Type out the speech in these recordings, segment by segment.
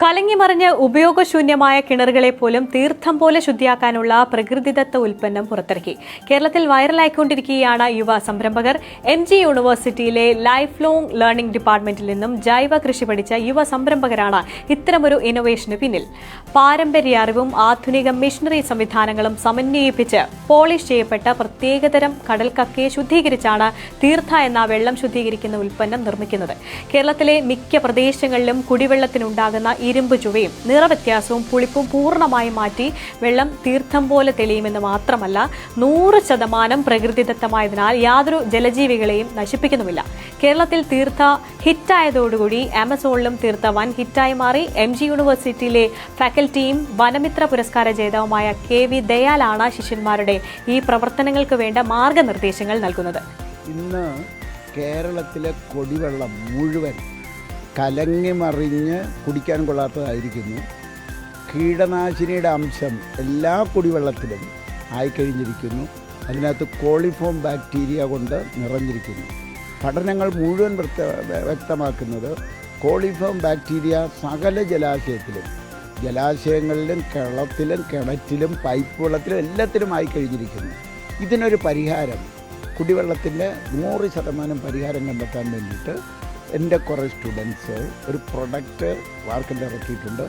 കലങ്ങിമറിഞ്ഞ് ഉപയോഗശൂന്യമായ കിണറുകളെ പോലും തീർത്ഥം പോലെ ശുദ്ധിയാക്കാനുള്ള പ്രകൃതിദത്ത ഉൽപ്പന്നം പുറത്തിറക്കി. കേരളത്തിൽ വൈറലായിക്കൊണ്ടിരിക്കുകയാണ് യുവ സംരംഭകർ. MG യൂണിവേഴ്സിറ്റിയിലെ ലൈഫ് ലോങ് ലേണിംഗ് ഡിപ്പാർട്ട്മെന്റിൽ നിന്നും ജൈവ കൃഷി പഠിച്ച യുവ സംരംഭകരാണ് ഇത്തരമൊരു ഇന്നോവേഷന് പിന്നിൽ. പാരമ്പര്യ അറിവും ആധുനിക മെഷീനറി സംവിധാനങ്ങളും സമന്വയിപ്പിച്ച് പോളിഷ് ചെയ്യപ്പെട്ട പ്രത്യേകതരം കടൽക്കക്കയെ ശുദ്ധീകരിച്ചാണ് തീർത്ഥ എന്ന വെള്ളം ശുദ്ധീകരിക്കുന്ന ഉൽപ്പന്നം നിർമ്മിക്കുന്നത്. കേരളത്തിലെ മിക്ക പ്രദേശങ്ങളിലും കുടിവെള്ളത്തിനുണ്ടാകുന്ന ഇരുമ്പ് ചുവയും നിറവ്യത്യാസവും പുളിപ്പും പൂർണ്ണമായി മാറ്റി വെള്ളം തീർത്ഥം പോലെ തെളിയുമെന്ന് മാത്രമല്ല 100% പ്രകൃതിദത്തമായതിനാൽ യാതൊരു ജലജീവികളെയും നശിപ്പിക്കുന്നുമില്ല. കേരളത്തിൽ തീർത്ഥ ഹിറ്റായതോടുകൂടി ആമസോണിലും തീർത്ഥ വൻ ഹിറ്റായി മാറി. MG യൂണിവേഴ്സിറ്റിയിലെ ഫാക്കൽറ്റിയും വനമിത്ര പുരസ്കാര ജേതാവുമായ KV ദയാലാണ് ശിഷ്യന്മാരുടെ ഈ പ്രവർത്തനങ്ങൾക്ക് വേണ്ട മാർഗനിർദ്ദേശങ്ങൾ നൽകുന്നത്. ഇന്ന് കേരളത്തിലെ കുടിവെള്ളം മുഴുവൻ കലങ്ങി മറിഞ്ഞ് കുടിക്കാൻ കൊള്ളാത്തതായിരിക്കുന്നു. കീടനാശിനിയുടെ അംശം എല്ലാ കുടിവെള്ളത്തിലും ആയിക്കഴിഞ്ഞിരിക്കുന്നു. അതിനകത്ത് കോളിഫോം ബാക്ടീരിയ കൊണ്ട് നിറഞ്ഞിരിക്കുന്നു. പഠനങ്ങൾ മുഴുവൻ വ്യക്തമാക്കുന്നത് കോളിഫോം ബാക്ടീരിയ സകല ജലാശയങ്ങളിലും കിളത്തിലും കിണറ്റിലും പൈപ്പ് വെള്ളത്തിലും എല്ലാത്തിലും ആയിക്കഴിഞ്ഞിരിക്കുന്നു. ഇതിനൊരു പരിഹാരം, കുടിവെള്ളത്തിൻ്റെ 100% പരിഹാരം കണ്ടെത്താൻ വേണ്ടിയിട്ട് എൻ്റെ കുറേ സ്റ്റുഡൻസ് ഒരു പ്രൊഡക്റ്റ് മാർക്കറ്റിൽ ഇറക്കിയിട്ടുണ്ട്.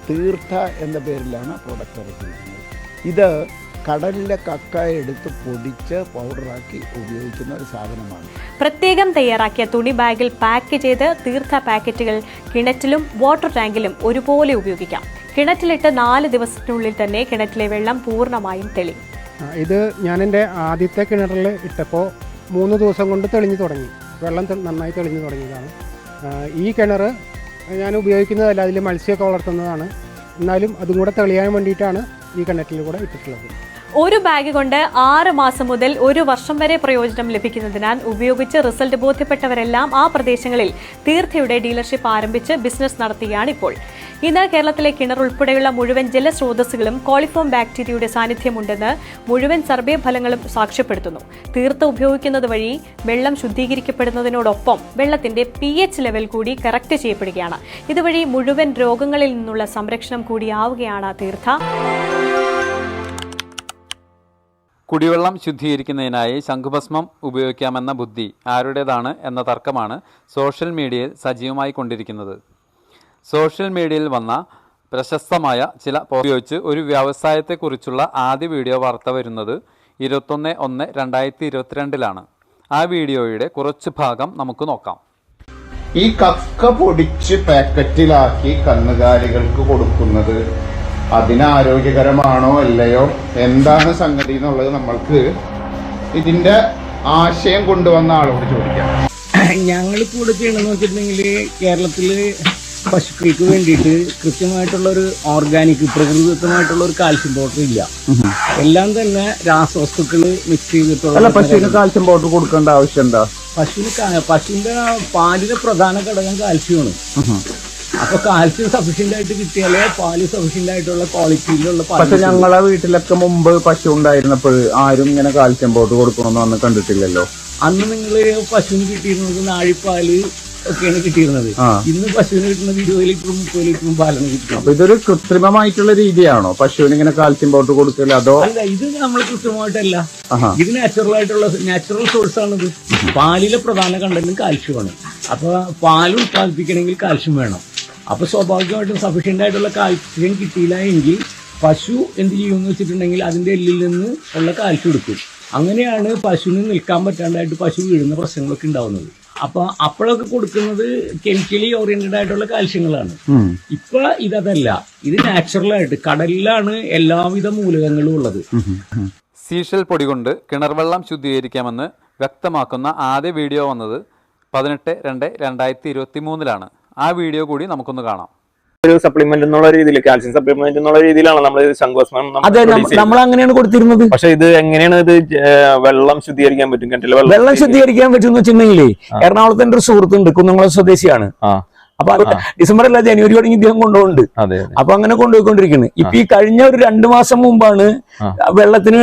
തീർത്ഥ എന്ന പേരിലാണ് പ്രൊഡക്റ്റ് ഇറക്കിയിരിക്കുന്നത്. ഇത് കടലിലെ കക്ക എടുത്ത് പൊടിച്ച് പൗഡറാക്കി ഉപയോഗിക്കുന്ന ഒരു സാധനമാണ്. പ്രത്യേകം തയ്യാറാക്കിയ തുണി ബാഗിൽ പാക്ക് ചെയ്ത് തീർത്ഥ പാക്കറ്റുകൾ കിണറ്റിലും വാട്ടർ ടാങ്കിലും ഒരുപോലെ ഉപയോഗിക്കാം. കിണറ്റിലിട്ട് 4 ദിവസത്തിനുള്ളിൽ തന്നെ കിണറ്റിലെ വെള്ളം പൂർണ്ണമായും തെളിയും. ഇത് ഞാൻ എൻ്റെ ആദ്യത്തെ കിണറിൽ ഇട്ടപ്പോൾ 3 ദിവസം കൊണ്ട് തെളിഞ്ഞു തുടങ്ങി. വെള്ളം നന്നായി തെളിഞ്ഞു തുടങ്ങിയതാണ്. ഈ കിണർ ഞാൻ ഉപയോഗിക്കുന്നതല്ല, അതിൽ മത്സ്യമൊക്കെ വളർത്തുന്നതാണ്. എന്നാലും അതും കൂടെ തെളിയാൻ വേണ്ടിയിട്ടാണ് ഈ കിണറ്റിൽ കൂടെ ഇട്ടിട്ടുള്ളത്. ഒരു ബാഗ് കൊണ്ട് 6 മാസം മുതൽ 1 വർഷം വരെ പ്രയോജനം ലഭിക്കുന്നതിനാൽ ഉപയോഗിച്ച് റിസൾട്ട് ബോധ്യപ്പെട്ടവരെല്ലാം ആ പ്രദേശങ്ങളിൽ തീർത്ഥയുടെ ഡീലർഷിപ്പ് ആരംഭിച്ച് ബിസിനസ് നടത്തുകയാണ് ഇപ്പോൾ. ഇന്ന് കേരളത്തിലെ കിണർ ഉൾപ്പെടെയുള്ള മുഴുവൻ ജലസ്രോതസ്സുകളും കോളിഫോം ബാക്ടീരിയയുടെ സാന്നിധ്യമുണ്ടെന്ന് മുഴുവൻ സർവേ ഫലങ്ങളും സാക്ഷ്യപ്പെടുത്തുന്നു. തീർത്ഥ ഉപയോഗിക്കുന്നത് വഴി വെള്ളം ശുദ്ധീകരിക്കപ്പെടുന്നതിനോടൊപ്പം വെള്ളത്തിന്റെ pH ലെവൽ കൂടി കറക്റ്റ് ചെയ്യപ്പെടുകയാണ്. ഇതുവഴി മുഴുവൻ രോഗങ്ങളിൽ നിന്നുള്ള സംരക്ഷണം കൂടിയാവുകയാണ് തീർത്ഥ. കുടിവെള്ളം ശുദ്ധീകരിക്കുന്നതിനായി ശംഖുഭസ്മം ഉപയോഗിക്കാമെന്ന ബുദ്ധി ആരുടേതാണ് എന്ന തർക്കമാണ് സോഷ്യൽ മീഡിയയിൽ സജീവമായി കൊണ്ടിരിക്കുന്നത്. സോഷ്യൽ മീഡിയയിൽ വന്ന പ്രശസ്തമായ ചില ഉപയോഗിച്ച് ഒരു വ്യവസായത്തെക്കുറിച്ചുള്ള ആദ്യ വീഡിയോ വാർത്ത വരുന്നത് 21/1/2022 ആ വീഡിയോയുടെ കുറച്ച് ഭാഗം നമുക്ക് നോക്കാം. ഈ കക്ക പൊടിച്ച് പാക്കറ്റിലാക്കി കന്നുകാലികൾക്ക് കൊടുക്കുന്നത് അതിനാരോഗ്യകരമാണോ അല്ലയോ, എന്താണ് സംഗതി എന്നുള്ളത് നമ്മൾക്ക് ഇതിന്റെ ആശയം കൊണ്ടുവന്ന ആളോട് ചോദിക്കാം. ഞങ്ങളിപ്പോൾ ഇവിടെ ചെയ്യണമെന്ന് വെച്ചിട്ടുണ്ടെങ്കിൽ കേരളത്തിൽ പശുക്കൾക്ക് വേണ്ടിയിട്ട് കൃത്യമായിട്ടുള്ള ഒരു ഓർഗാനിക് പ്രകൃതിദത്തമായിട്ടുള്ള ഒരു കാൽസ്യം പൗഡർ ഇല്ല. എല്ലാം തന്നെ രാസവസ്തുക്കൾ മിക്സ് ചെയ്തിട്ടുള്ള. പശുവിന് കാൽസ്യം പൗഡർ കൊടുക്കേണ്ട ആവശ്യം എന്താ? പശുവിന്റെ പാലിലെ പ്രധാന ഘടകം കാൽസ്യമാണ്. അപ്പൊ കാൽസ്യം സഫീഷ്യന്റ് ആയിട്ട് കിട്ടിയാലേ പാല് സഫീഷ്യന്റ് ആയിട്ടുള്ള ക്വാളിറ്റിയിലുള്ള. പക്ഷെ ഞങ്ങളെ വീട്ടിലൊക്കെ മുമ്പ് പശു ഉണ്ടായിരുന്നപ്പോൾ ആരും ഇങ്ങനെ കാൽസ്യം പൗഡർ കൊടുക്കണമെന്ന് അന്ന് കണ്ടിട്ടില്ലല്ലോ. അന്ന് നിങ്ങള് പശുവിന് കിട്ടിയിരുന്നത് നാഴിപ്പാല് ഒക്കെയാണ് കിട്ടിയിരുന്നത്. ഇന്ന് പശുവിന് കിട്ടുന്നത് 20 ലിറ്ററും 30 ലിറ്ററും പാലാണ് കിട്ടുന്നത്. അപ്പൊ ഇതൊരു കൃത്രിമമായിട്ടുള്ള രീതിയാണോ പശുവിന് ഇങ്ങനെ കാൽസ്യം പൗഡർ കൊടുക്കല്? അതോ അല്ല, ഇത് നമ്മൾ കൃത്രിമമായിട്ടല്ല. ഇത് നാച്ചുറൽ സോഴ്സ് ആണിത്. പാലിലെ പ്രധാന കണ്ടന്റും കാൽസ്യമാണ്. അപ്പൊ പാൽ ഉത്പാദിപ്പിക്കണമെങ്കിൽ കാൽസ്യം വേണം. അപ്പൊ സ്വാഭാവികമായിട്ടും സഫീഷ്യന്റ് ആയിട്ടുള്ള കാൽസ്യം കിട്ടിയില്ല എങ്കിൽ പശു എന്ത് ചെയ്യുമെന്ന് വെച്ചിട്ടുണ്ടെങ്കിൽ അതിന്റെ എല്ലിൽ നിന്ന് ഉള്ള കാൽസ്യം എടുക്കും. അങ്ങനെയാണ് പശുവിന് നിൽക്കാൻ പറ്റാണ്ടായിട്ട് പശു വീഴുന്ന പ്രശ്നങ്ങളൊക്കെ ഉണ്ടാവുന്നത്. അപ്പൊ അപ്പോഴൊക്കെ കൊടുക്കുന്നത് കെമിക്കലി ഓറിയന്റഡ് ആയിട്ടുള്ള കാൽസ്യങ്ങളാണ്. ഇപ്പൊ ഇതല്ല, ഇത് നാച്ചുറലായിട്ട് കടലിലാണ് എല്ലാവിധ മൂലകങ്ങളും ഉള്ളത്. സീഷൽ പൊടി കൊണ്ട് കിണർ വെള്ളം ശുദ്ധീകരിക്കാമെന്ന് വ്യക്തമാക്കുന്ന ആദ്യ വീഡിയോ വന്നത് 18/2/2023 ആ വീഡിയോ കൂടി നമുക്കൊന്ന് കാണാം. ഒരു സപ്ലിമെന്റ് എന്നുള്ള രീതിയിൽ, കാൽസ്യം സപ്ലിമെന്റ് എന്നുള്ള രീതിയിലാണ് നമ്മൾ ശംഖുഭസ്മം നമ്മൾ അങ്ങനെയാണ് കൊടുത്തിരുന്നത്. പക്ഷെ ഇത് എങ്ങനെയാണ് ഇത് വെള്ളം ശുദ്ധീകരിക്കാൻ പറ്റും? കിണറ്റിലെ വെള്ളം ശുദ്ധീകരിക്കാൻ പറ്റുമെന്ന് വെച്ചിട്ടുണ്ടെങ്കിലേ, എറണാകുളത്ത് എന്റെ ഒരു സുഹൃത്തുണ്ട്, കുന്നംകുളം സ്വദേശിയാണ്. അപ്പൊ ഡിസംബർ അല്ല ജനുവരി തുടങ്ങി ഇദ്ദേഹം കൊണ്ടുപോകുന്നുണ്ട്. അപ്പൊ അങ്ങനെ കൊണ്ടുപോയിക്കൊണ്ടിരിക്കുന്നത്. ഇപ്പൊ ഈ കഴിഞ്ഞ ഒരു 2 മാസം മുമ്പാണ് വെള്ളത്തിന്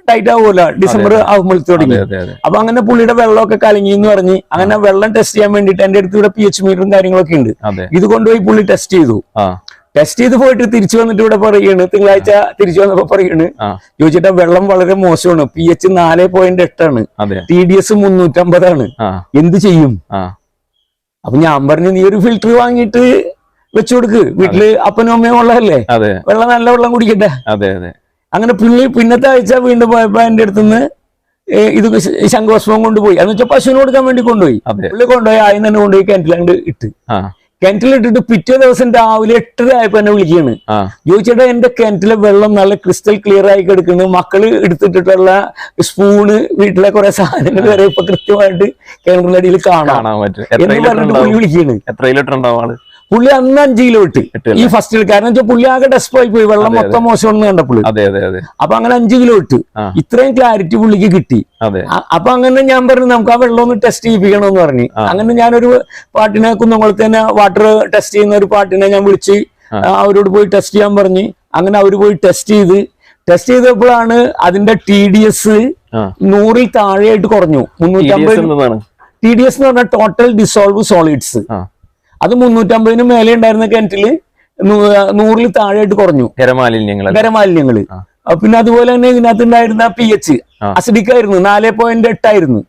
ടൈറ്റ് ആവുമല്ലോ ഡിസംബർ ആകുമ്പോൾ തുടങ്ങി. അപ്പൊ അങ്ങനെ പുള്ളിയുടെ വെള്ളമൊക്കെ കലങ്ങി എന്ന് പറഞ്ഞ് അങ്ങനെ വെള്ളം ടെസ്റ്റ് ചെയ്യാൻ വേണ്ടിട്ട് എന്റെ അടുത്ത് ഇവിടെ pH മീറ്ററും കാര്യങ്ങളൊക്കെ ഉണ്ട്. ഇത് കൊണ്ടുപോയി പുള്ളി ടെസ്റ്റ് ചെയ്തു. ടെസ്റ്റ് ചെയ്ത് പോയിട്ട് തിരിച്ചു വന്നിട്ട് ഇവിടെ പറയുകയാണ്, തിങ്കളാഴ്ച തിരിച്ചു വന്നപ്പോ പറയുകയാണ്, ചോദിച്ചിട്ട് വെള്ളം വളരെ മോശമാണ്, pH 4.8 TDS 350 എന്ത് ചെയ്യും? അപ്പൊ ഞാൻ പറഞ്ഞു, നീ ഒരു ഫിൽറ്റർ വാങ്ങിയിട്ട് വെച്ചു കൊടുക്ക്, വീട്ടില് അപ്പനും അമ്മയും ഉള്ളതല്ലേ, വെള്ളം നല്ല വെള്ളം കുടിക്കട്ടെ. അങ്ങനെ പിന്നത്തെ ആഴ്ച വീണ്ടും പോയപ്പോ എന്റെ അടുത്തുനിന്ന് ഇത് ശംഖുഭസ്മം കൊണ്ടുപോയി, എന്ന് വെച്ചാൽ പശുവിന് കൊടുക്കാൻ വേണ്ടി കൊണ്ടുപോയി. പുള്ളി കൊണ്ടുപോയി ആദ്യം തന്നെ കൊണ്ടുപോയി കിണറ്റിലാണ്ട് ഇട്ട്. കിണറ്റിലിട്ടിട്ട് പിറ്റേ ദിവസം രാവിലെ 8:30 ആയപ്പോ എന്നെ വിളിക്കുകയാണ്, ചോദിച്ചിട്ട് എന്റെ കിണറ്റിലെ വെള്ളം നല്ല ക്രിസ്റ്റൽ ക്ലിയർ ആയി കിടക്കുന്നു, മക്കള് എടുത്തിട്ടുള്ള സ്പൂണ്, വീട്ടിലെ കുറെ സാധനങ്ങൾ വരെ ഇപ്പൊ കൃത്യമായിട്ട് കിണറിന്റെ അടിയിൽ കാണാൻ എന്ന് പറഞ്ഞിട്ട് പുള്ളി വിളിക്കുകയാണ്. എത്ര ലിറ്റർ ഉണ്ടാവും ആള്? പുള്ളി അന്ന് 5 കിലോ ഇട്ട് ഈ ഫസ്റ്റിൽ. കാരണം വെച്ചാൽ പുള്ളി ആകെ ഡെസ്പായി പോയി, വെള്ളം മൊത്തം മോശമാണെന്ന് കണ്ടപ്പോൾ. അപ്പൊ അങ്ങനെ 5 കിലോ ഇട്ട്. ഇത്രയും ക്ലാരിറ്റി പുള്ളിക്ക് കിട്ടി. അപ്പൊ അങ്ങനെ ഞാൻ പറഞ്ഞു, നമുക്ക് ആ വെള്ളം ഒന്ന് ടെസ്റ്റ് ചെയ്യിപ്പിക്കണമെന്ന് പറഞ്ഞു. അങ്ങനെ ഞാനൊരു പാട്ടിനെ, കുന്നംകുളത്ത് തന്നെ വാട്ടർ ടെസ്റ്റ് ചെയ്യുന്ന ഒരു പാട്ടിനെ ഞാൻ വിളിച്ച് അവരോട് പോയി ടെസ്റ്റ് ചെയ്യാൻ പറഞ്ഞു. അങ്ങനെ അവര് പോയി ടെസ്റ്റ് ചെയ്തപ്പോഴാണ് അതിന്റെ TDS 100-ൽ താഴെയായിട്ട് കുറഞ്ഞു. 350 TDS എന്ന് പറഞ്ഞാൽ ടോട്ടൽ ഡിസോൾവ് സോളിഡ്സ്. അത് 350 മേലെ ഉണ്ടായിരുന്ന കിണറ്റില് 100-ൽ താഴെയായിട്ട് കുറഞ്ഞു ഖരമാലിന്യങ്ങള്. പിന്നെ അതുപോലെ തന്നെ ഇതിനകത്ത് ഉണ്ടായിരുന്ന pH അസിഡിക് ആയിരുന്നു, 4.8 ആയിരുന്നു.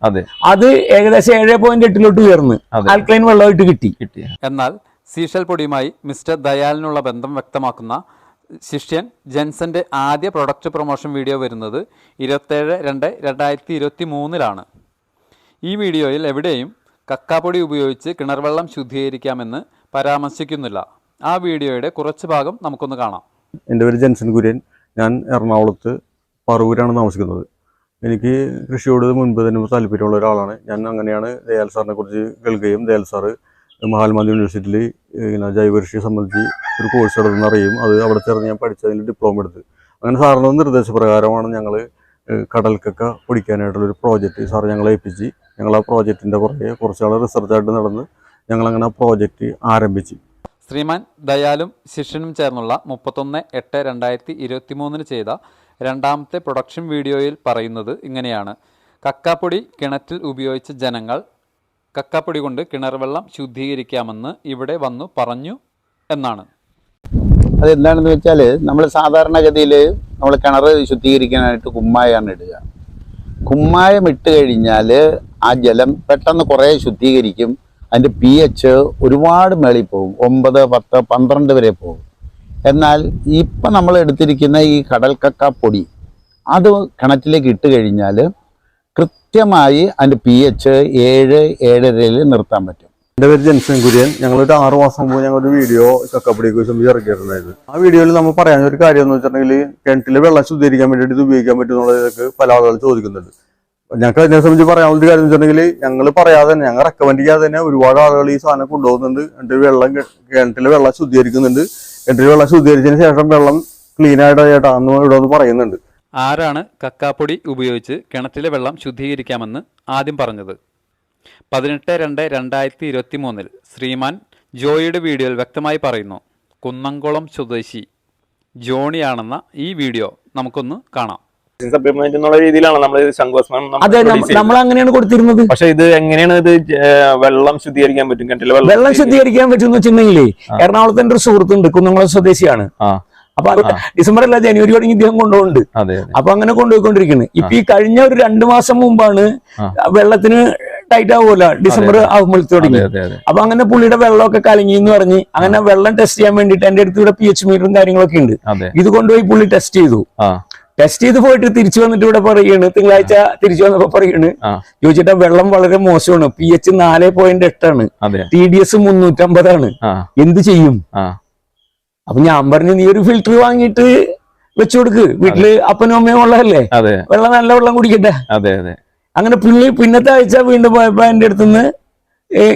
അത് ഏകദേശം 7.8 ഉയർന്ന് ആൽക്കലൈൻ വെള്ളമായിട്ട് കിട്ടി. എന്നാൽ സീഷൽ പൊടിയുമായി മിസ്റ്റർ ദയാലിനുള്ള ബന്ധം വ്യക്തമാക്കുന്ന ശിഷ്യൻ ജെൻസന്റെ ആദ്യ പ്രൊഡക്റ്റ് പ്രൊമോഷൻ വീഡിയോ വരുന്നത് 27/2/2023 ഈ വീഡിയോയിൽ എവിടെയും കക്കാപ്പൊടി ഉപയോഗിച്ച് കിണർവെള്ളം ശുദ്ധീകരിക്കാമെന്ന് പരാമർശിക്കുന്നില്ല. ആ വീഡിയോയുടെ കുറച്ച് ഭാഗം നമുക്കൊന്ന് കാണാം. എൻ്റെ പേര് ജെൻസൻ കുര്യൻ. ഞാൻ എറണാകുളത്ത് പറവൂരാണ് താമസിക്കുന്നത്. എനിക്ക് കൃഷിയോട് മുൻപ് തന്നെ താല്പര്യമുള്ള ഒരാളാണ് ഞാൻ. അങ്ങനെയാണ് ദയാൽ സാറിനെ കുറിച്ച് കേൾക്കുകയും ദയാൽ സാറ് മഹാത്മാഗാന്ധി യൂണിവേഴ്സിറ്റിയിൽ ജൈവകൃഷിയെ സംബന്ധിച്ച് ഒരു കോഴ്സ് എടുത്തെന്ന് അറിയും. അത് അവിടെ ചേർന്ന് ഞാൻ പഠിച്ചതിന് ഡിപ്ലോമ എടുത്ത്. അങ്ങനെ സാറിൻ്റെ നിർദ്ദേശപ്രകാരമാണ് ഞങ്ങൾ കടൽക്കക്ക പൊടിക്കാനായിട്ടുള്ളൊരു പ്രോജക്റ്റ് സാർ ഞങ്ങളെ ഏൽപ്പിച്ച്. ഞങ്ങൾ ആ പ്രോജക്റ്റിൻ്റെ പുറകെ കുറച്ചാൾ റിസർച്ചായിട്ട് നടന്ന് ഞങ്ങളങ്ങനെ ആ പ്രോജക്റ്റ് ആരംഭിച്ചു. ശ്രീമാൻ ദയാലും ശിഷ്യനും ചേർന്നുള്ള 31/8/2023 ചെയ്ത രണ്ടാമത്തെ പ്രൊഡക്ഷൻ വീഡിയോയിൽ പറയുന്നത് ഇങ്ങനെയാണ്: കക്കാപ്പൊടി കിണറ്റിൽ ഉപയോഗിച്ച ജനങ്ങൾ കക്കാപ്പൊടി കൊണ്ട് കിണർവെള്ളം ശുദ്ധീകരിക്കാമെന്ന് ഇവിടെ വന്നു പറഞ്ഞു എന്നാണ്. അതെന്താണെന്ന് വെച്ചാൽ, നമ്മൾ സാധാരണഗതിയിൽ നമ്മൾ കിണർ ശുദ്ധീകരിക്കാനായിട്ട് കുമ്മായാണ് ഇടുക. കുമ്മായം ഇട്ട് കഴിഞ്ഞാൽ ആ ജലം പെട്ടെന്ന് കുറേ ശുദ്ധീകരിക്കും. അതിൻ്റെ pH ഒരുപാട് മേളിൽ പോകും, 9, 10, 12 വരെ പോകും. എന്നാൽ ഇപ്പം നമ്മൾ എടുത്തിരിക്കുന്ന ഈ കടൽക്കക്ക പൊടി അത് കിണറ്റിലേക്ക് ഇട്ട് കഴിഞ്ഞാൽ കൃത്യമായി അതിൻ്റെ pH 7-7.5 നിർത്താൻ പറ്റും. എൻ്റെ പേര് ജെൻസൻ കുര്യൻ. ഞങ്ങളൊരു 6 മാസം മുമ്പ് ഞങ്ങളൊരു വീഡിയോ കക്കാപ്പൊടിയെ കുറിച്ച് ഇറക്കിയിട്ടുണ്ടായിരുന്നു. ആ വീഡിയോയിൽ നമ്മൾ പറയാൻ ഒരു കാര്യം എന്ന് വെച്ചിട്ടുണ്ടെങ്കിൽ, കിണറ്റിലെ വെള്ളം ശുദ്ധീകരിക്കാൻ വേണ്ടിയിട്ട് ഇത് ഉപയോഗിക്കാൻ പറ്റും എന്നുള്ളതൊക്കെ പല ആളുകൾ ചോദിക്കുന്നുണ്ട്. ഞങ്ങൾക്ക് അതിനെ സംബന്ധിച്ച് പറയാനുള്ള ഒരു കാര്യം എന്ന് വെച്ചിട്ടുണ്ടെങ്കിൽ, ഞങ്ങൾ പറയാതെ തന്നെ, ഞങ്ങൾ റെക്കമെൻഡ് ചെയ്യാതെ തന്നെ ഒരുപാട് ആളുകൾ ഈ സാധനം കൊണ്ടുപോകുന്നുണ്ട്. എന്നിട്ട് കിണറ്റിലെ വെള്ളം ശുദ്ധീകരിക്കുന്നുണ്ട്. കിണറ്റിലെ വെള്ളം ശുദ്ധീകരിച്ചതിന് ശേഷം വെള്ളം ക്ലീൻ ആയിട്ട് ചേട്ടാന്ന് ഇവിടെ ഒന്ന് പറയുന്നുണ്ട്. ആരാണ് കക്കാപ്പൊടി ഉപയോഗിച്ച് കിണറ്റിലെ വെള്ളം ശുദ്ധീകരിക്കാമെന്ന് ആദ്യം പറഞ്ഞത്? 18/2/2023 ശ്രീമാൻ ജോയിയുടെ വീഡിയോയിൽ വ്യക്തമായി പറയുന്നു. കുന്നംകുളം സ്വദേശി ജോണിയാണെന്ന ഈ വീഡിയോ നമുക്കൊന്ന് കാണാം. സപ്ലിമെന്റ് എന്നുള്ള രീതിയിലാണ് നമ്മൾ ശംഖുഭസ്മം നമ്മൾ അങ്ങനെയാണ് കൊടുത്തിരുന്നത്. പക്ഷെ ഇത് എങ്ങനെയാണ് ഇത് വെള്ളം ശുദ്ധീകരിക്കാൻ പറ്റും? കിണറ്റിലെ വെള്ളം ശുദ്ധീകരിക്കാൻ പറ്റുമെന്ന് വെച്ചിട്ടുണ്ടെങ്കിലേ, എറണാകുളത്ത് എൻ്റെ ഒരു സുഹൃത്തുണ്ട്, കുന്നംകുളം സ്വദേശിയാണ്. അപ്പൊ ഡിസംബർ അല്ല ജനുവരി തുടങ്ങി ഇദ്ദേഹം കൊണ്ടുപോകുന്നുണ്ട്. അപ്പൊ അങ്ങനെ കൊണ്ടുപോയിക്കൊണ്ടിരിക്കുന്നത്. ഇപ്പൊ ഈ കഴിഞ്ഞ ഒരു 2 മാസം മുമ്പാണ് വെള്ളത്തിന് ടൈറ്റ് ആവുമല്ലോ, ഡിസംബർ ആകുമ്പോൾ തുടങ്ങി. അപ്പൊ അങ്ങനെ പുള്ളിയുടെ വെള്ളമൊക്കെ കലങ്ങി എന്ന് പറഞ്ഞ് അങ്ങനെ വെള്ളം ടെസ്റ്റ് ചെയ്യാൻ വേണ്ടിട്ട് എന്റെ അടുത്ത് ഇവിടെ pH മീറ്ററും കാര്യങ്ങളൊക്കെ ഉണ്ട്. ഇത് കൊണ്ടുപോയി പുള്ളി ടെസ്റ്റ് ചെയ്തു. ടെസ്റ്റ് ചെയ്ത് പോയിട്ട് തിരിച്ചു വന്നിട്ട് ഇവിടെ പറയുകയാണ്, തിങ്കളാഴ്ച തിരിച്ചു വന്നപ്പോ പറയുകയാണ്, ചോദിച്ചിട്ട് വെള്ളം വളരെ മോശമാണ്, pH 4.8 TDS 350 എന്ത് ചെയ്യും? അപ്പൊ ഞാൻ പറഞ്ഞു, നീ ഒരു ഫിൽറ്റർ വാങ്ങിയിട്ട് വെച്ചു കൊടുക്ക്, വീട്ടില് അപ്പനും അമ്മയും ഉള്ളതല്ലേ, വെള്ളം നല്ല വെള്ളം കുടിക്കട്ടെ. അങ്ങനെ പിന്നത്തെ ആഴ്ച വീണ്ടും പോയപ്പോ എന്റെ അടുത്തുനിന്ന്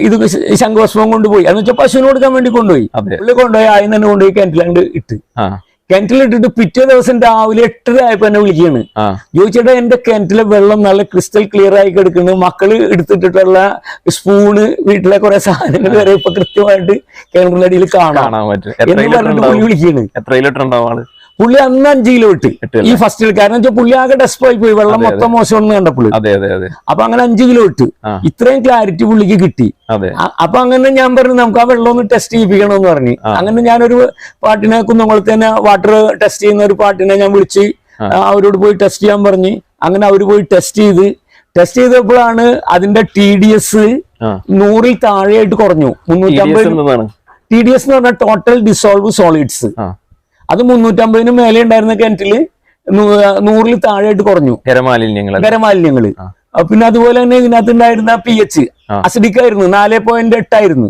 ഇത് ശംഖുഭസ്മം കൊണ്ടുപോയി, എന്ന് വെച്ചാൽ പശുവിന് കൊടുക്കാൻ വേണ്ടി കൊണ്ടുപോയി. പുള്ളി കൊണ്ടുപോയി ആദ്യം തന്നെ കൊണ്ടുപോയി കിണറ്റിലാണ്ട് ഇട്ട്. കിണറ്റിലിട്ടിട്ട് പിറ്റേ ദിവസം രാവിലെ 8:30 ആയപ്പോ എന്നെ വിളിക്കുകയാണ്, ചോദിച്ചിട്ട് എന്റെ കിണറ്റിലെ വെള്ളം നല്ല ക്രിസ്റ്റൽ ക്ലിയർ ആയി കിടക്കുന്നു, മക്കള് എടുത്തിട്ടുള്ള സ്പൂണ്, വീട്ടിലെ കുറെ സാധനങ്ങൾ വരെ ഇപ്പൊ കൃത്യമായിട്ട് കിണറിന്റെ അടിയിൽ കാണാൻ എന്ന് പറഞ്ഞിട്ട് പുള്ളി വിളിക്കുകയാണ്. എത്ര ലിറ്റർ ഉണ്ടാവും? പുള്ളി അന്ന് 5 കിലോ ഇട്ട് ഈ ഫസ്റ്റിൽ. കാരണം വെച്ചാൽ പുള്ളി ആകെ ഡെസ്പായി പോയി, വെള്ളം മൊത്തം മോശമെന്ന് കണ്ടപ്പോൾ. അപ്പൊ അങ്ങനെ 5 കിലോ ഇട്ട് ഇത്രയും ക്ലാരിറ്റി പുള്ളിക്ക് കിട്ടി. അപ്പൊ അങ്ങനെ ഞാൻ പറഞ്ഞു നമുക്ക് ആ വെള്ളം ഒന്ന് ടെസ്റ്റ് ചെയ്യിപ്പിക്കണമെന്ന് പറഞ്ഞു. അങ്ങനെ ഞാനൊരു പാട്ടിനെ കുന്നംകുളത്ത് തന്നെ വാട്ടർ ടെസ്റ്റ് ചെയ്യുന്ന ഒരു പാട്ടിനെ ഞാൻ വിളിച്ച് അവരോട് പോയി ടെസ്റ്റ് ചെയ്യാൻ പറഞ്ഞ്. അങ്ങനെ അവര് പോയി ടെസ്റ്റ് ചെയ്തപ്പോഴാണ് അതിന്റെ TDS 100-ൽ താഴെയായിട്ട് കുറഞ്ഞു. 350 TDS എന്ന് പറഞ്ഞാൽ ടോട്ടൽ ഡിസോൾവ് സോളിഡ്സ്. അത് 350 മേലെ ഉണ്ടായിരുന്ന കിണറ്റില് 100-ൽ താഴെയായിട്ട് കുറഞ്ഞു ഖരമാലിന്യങ്ങള്. പിന്നെ അതുപോലെ തന്നെ ഇതിനകത്ത് ഉണ്ടായിരുന്ന pH അസിഡിക് ആയിരുന്നു, 4.8 ആയിരുന്നു.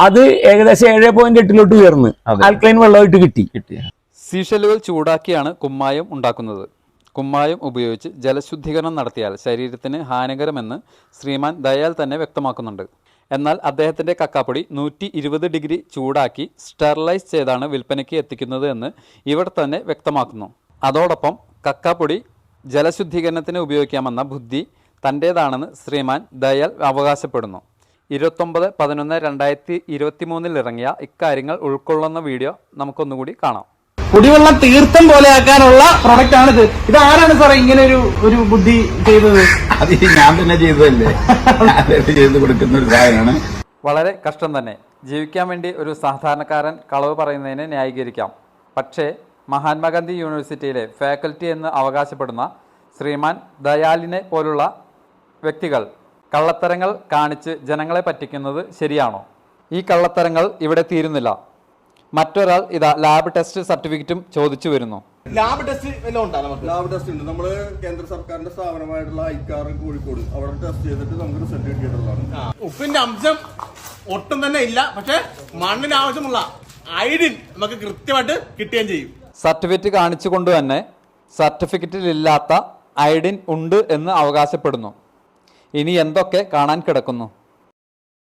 അത് ഏകദേശം 7.8 ഉയർന്ന് ആൽക്കലൈൻ വെള്ളമായിട്ട് കിട്ടി. സീഷെല്ലുകൾ ചൂടാക്കിയാണ് കുമ്മായം ഉണ്ടാക്കുന്നത്. കുമ്മായം ഉപയോഗിച്ച് ജലശുദ്ധീകരണം നടത്തിയാൽ ശരീരത്തിന് ഹാനികരമെന്ന് ശ്രീമാൻ ദയാൽ തന്നെ വ്യക്തമാക്കുന്നുണ്ട്. എന്നാൽ അദ്ദേഹത്തിൻ്റെ കക്കാപ്പൊടി 120 ഡിഗ്രി ചൂടാക്കി സ്റ്റെറിലൈസ് ചെയ്താണ് വിൽപ്പനയ്ക്ക് എത്തിക്കുന്നത് എന്ന് ഇവർ തന്നെ വ്യക്തമാക്കുന്നു. അതോടൊപ്പം കക്കാപ്പൊടി ജലശുദ്ധീകരണത്തിന് ഉപയോഗിക്കാമെന്ന ബുദ്ധി തൻ്റേതാണെന്ന് ശ്രീമാൻ ദയാൽ അവകാശപ്പെടുന്നു. 29/11/2023 ഇറങ്ങിയ ഇക്കാര്യങ്ങൾ ഉൾക്കൊള്ളുന്ന വീഡിയോ നമുക്കൊന്നുകൂടി കാണാം. കുടിവെള്ളം തീർത്ഥം പോലെ ആക്കാനുള്ള പ്രൊഡക്റ്റ് ആണിത്. ഇത് ആരാണ് സാറേ ഇങ്ങനെ ഒരു ബുദ്ധി ചെയ്തത്? അത് ഞാൻ തന്നെ ചെയ്തതല്ലേ, ചെയ്ത് കൊടുക്കുന്ന ഒരു കാര്യമാണ്. വളരെ കഷ്ടം തന്നെ. ജീവിക്കാൻ വേണ്ടി ഒരു സാധാരണക്കാരൻ കളവ് പറയുന്നതിനെ ന്യായീകരിക്കാം. പക്ഷേ മഹാത്മാഗാന്ധി യൂണിവേഴ്സിറ്റിയിലെ ഫാക്കൽറ്റി എന്ന് അവകാശപ്പെടുന്ന ശ്രീമാൻ ദയാലിനെ പോലുള്ള വ്യക്തികൾ കള്ളത്തരങ്ങൾ കാണിച്ച് ജനങ്ങളെ പറ്റിക്കുന്നത് ശരിയാണോ? ഈ കള്ളത്തരങ്ങൾ ഇവിടെ തീരുന്നില്ല. മറ്റൊരാൾ ഇതാ ലാബ് ടെസ്റ്റ് സർട്ടിഫിക്കറ്റും ചോദിച്ചു വരുന്നു. ലാബ് ടെസ്റ്റ് വല്ലതും ഉണ്ടോ? നമുക്ക് ലാബ് ടെസ്റ്റ് ഉണ്ട്. നമ്മള് കേന്ദ്ര സർക്കാരിന്റെ സ്ഥാപനമായിട്ടുള്ള ഐക്കാർ കോഴിക്കോട് അവിടെ ടെസ്റ്റ് ചെയ്തിട്ട് നമുക്ക് റിസൾട്ട് കിട്ടിയിട്ടുള്ളതാണ്. ഉപ്പിന്റെ അംശം ഒട്ടും തന്നെ ഇല്ല, പക്ഷെ മണ്ണിന് ആവശ്യമുള്ള അയഡിൻ നമുക്ക് കൃത്യമായിട്ട് കിട്ടുകയും ചെയ്യും. സർട്ടിഫിക്കറ്റ് കാണിച്ചുകൊണ്ട് തന്നെ സർട്ടിഫിക്കറ്റിലില്ലാത്ത അയഡിൻ ഉണ്ട് എന്ന് അവകാശപ്പെടുന്നു. ഇനി എന്തൊക്കെ കാണാൻ കിടക്കുന്നു?